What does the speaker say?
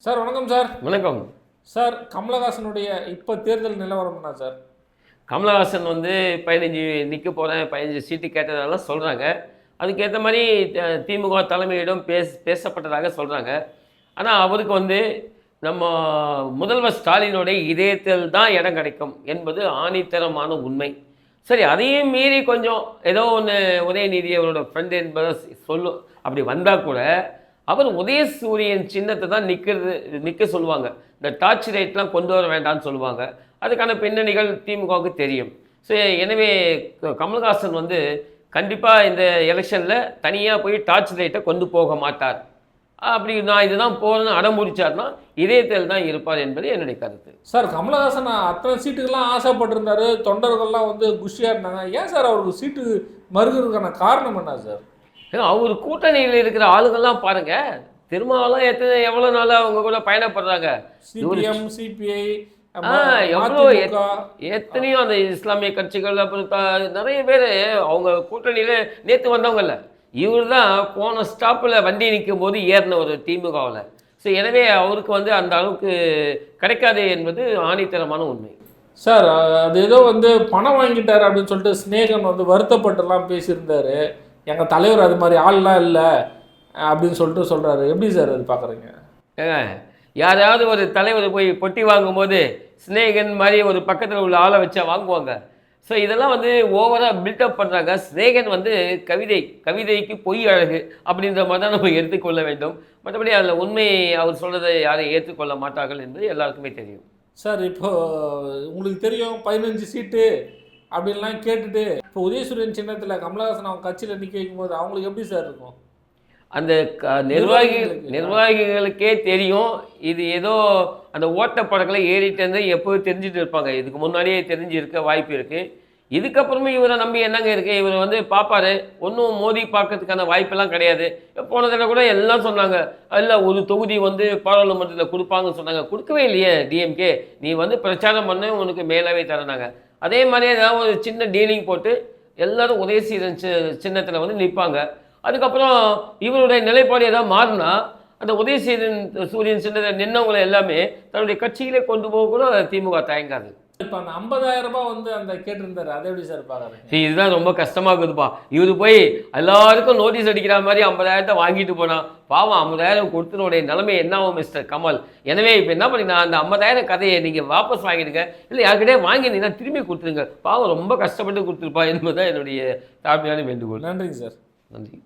Sir வணக்கம் sir. வணக்கம். Sir கமலஹாசனுடைய இப்போ தேர்தல் நிலவரம் என்ன சார்? கமலஹாசன் 15 நிற்க போகிறேன், 15 சீட்டு கேட்டதெல்லாம் சொல்கிறாங்க. அதுக்கேற்ற மாதிரி திமுக தலைமையிடம் பேசப்பட்டதாக சொல்கிறாங்க. ஆனால் அவருக்கு நம்ம முதல்வர் ஸ்டாலினுடைய இதயத்தில் தான் இடம் கிடைக்கும் என்பது ஆணித்தரமான உண்மை. சரி, அதையும் மீறி கொஞ்சம் ஏதோ ஒன்று உதயநிதி அவரோட ஃப்ரெண்ட் என்பதை அப்படி வந்தால் கூட அவர் உதயசூரியன் சின்னத்தை தான் நிற்க சொல்லுவாங்க. இந்த டார்ச் லைட்லாம் கொண்டு வர வேண்டாம்னு சொல்லுவாங்க. அதுக்கான பின்னணிகள் திமுகவுக்கு தெரியும். ஸோ எனவே கமல்ஹாசன் கண்டிப்பாக இந்த எலெக்ஷனில் தனியாக போய் டார்ச் லைட்டை கொண்டு போக மாட்டார். அப்படி நான் இதுதான் போகிறேன்னு அடம்பிடிச்சார்னா இதயத்தில் தான் இருப்பார் என்பது என்னுடைய கருத்து. சார் கமலஹாசன் அத்தனை சீட்டுக்கெல்லாம் ஆசைப்பட்டிருந்தாரு, தொண்டர்கள்லாம் குஷியாக இருந்தாங்க. ஏன் சார் அவருக்கு சீட்டு மறுக்கிறதுக்கான காரணம் என்ன சார்? அவர் கூட்டணியில் இருக்கிற ஆளுங்கள்லாம் பாருங்க, திருமாவளம் எவ்வளோ நாளாக அவங்க கூட பயணப்படுறாங்க. சிபிஎம், சிபிஐ, எத்தனையோ அந்த இஸ்லாமிய கட்சிகள், அப்புறம் நிறைய பேர் அவங்க கூட்டணியில் நேற்று வந்தவங்கல்ல. இவர் தான் போன ஸ்டாப்பில் வண்டி நிற்கும் போது ஏறின ஒரு திமுகவில். ஸோ எனவே அவருக்கு அந்த அளவுக்கு கிடைக்காது என்பது ஆணித்தரமான உண்மை. சார் அது ஏதோ பணம் வாங்கிட்டார் அப்படின்னு சொல்லிட்டு ஸ்னேகன் வருத்தப்பட்டுலாம் பேசியிருந்தார். எங்கள் தலைவர் அது மாதிரி ஆள்லாம் இல்லை அப்படின்னு சொல்லிட்டு சொல்கிறாரு. எப்படி சார் அது பார்க்குறீங்க? யாராவது ஒரு தலைவர் போய் பொட்டி வாங்கும்போது ஸ்னேகன் மாதிரி ஒரு பக்கத்தில் உள்ள ஆளை வச்சா வாங்குவாங்க. ஸோ இதெல்லாம் ஓவராக பில்டப் பண்ணுறாங்க. ஸ்னேகன் கவிதைக்கு பொய் அழகு அப்படின்ற மாதிரி தான் நம்ம எடுத்துக்கொள்ள வேண்டும். மற்றபடி அதில் உண்மை அவர் சொல்கிறதை யாரும் ஏற்றுக்கொள்ள மாட்டார்கள் என்பது எல்லாருக்குமே தெரியும். சார் இப்போது உங்களுக்கு தெரியும் 15 சீட்டு அப்படின்லாம் கேட்டுட்டு இப்போ உதயசூரியன் சின்னத்தில் கமலஹாசன் அவங்க கட்சியில் நிற்க வைக்கும்போது அவங்களுக்கு எப்படி சார் இருக்கும்? அந்த நிர்வாகிகளுக்கே தெரியும் இது ஏதோ அந்த ஓட்டப்படங்களை ஏறிட்டு எப்போது தெரிஞ்சுட்டு இருப்பாங்க. இதுக்கு முன்னாடியே தெரிஞ்சிருக்க வாய்ப்பு இருக்குது. இதுக்கப்புறமே இவரை நம்பி என்னங்க இருக்குது? இவர் பார்ப்பாரு, ஒன்றும் மோதி பார்க்கறதுக்கான வாய்ப்பெல்லாம் கிடையாது. போன தடவை கூட எல்லாம் சொன்னாங்க, இல்லை ஒரு தொகுதி பாராளுமன்றத்தில் கொடுப்பாங்கன்னு சொன்னாங்க. கொடுக்கவே இல்லையே டிஎம்கே. நீ பிரச்சாரம் பண்ண உனக்கு மேலாவே தரனாங்க. அதே மாதிரி ஏதாவது ஒரு சின்ன டீலிங் போட்டு எல்லோரும் உதயசூரியன் சின்னத்தில் நிற்பாங்க. அதுக்கப்புறம் இவருடைய நிலைப்பாடு ஏதாவது மாறினா அந்த உதயசூரியன் சின்னத்தை நின்னவங்களை எல்லாமே தன்னுடைய கட்சியிலே கொண்டு போக கூட திமுக தயங்காது. இப்போ அந்த 50,000 ரூபாய் அந்த கேட்டிருந்தாரு, அதை எப்படி சார் பார்க்குறீங்க? இதுதான் ரொம்ப கஷ்டமாக இருக்குதுப்பா. இவர் போய் எல்லாருக்கும் நோட்டீஸ் அடிக்கிற மாதிரி 50,000 வாங்கிட்டு போனா பாவம் 50,000 கொடுத்தனுடைய நிலைமை என்னாவும் மிஸ்டர் கமல். எனவே இப்போ என்ன பண்ணிங்கன்னா அந்த 50,000 கதையை நீங்கள் வாபஸ் வாங்கிடுங்க, இல்லை யாருக்கிட்டே வாங்கினீங்கன்னா திரும்பி கொடுத்துருங்க. பாவம் ரொம்ப கஷ்டப்பட்டு கொடுத்துருப்பா என்பதுதான் என்னுடைய தாழ்மையான வேண்டுகோள். நன்றிங்க சார். நன்றி.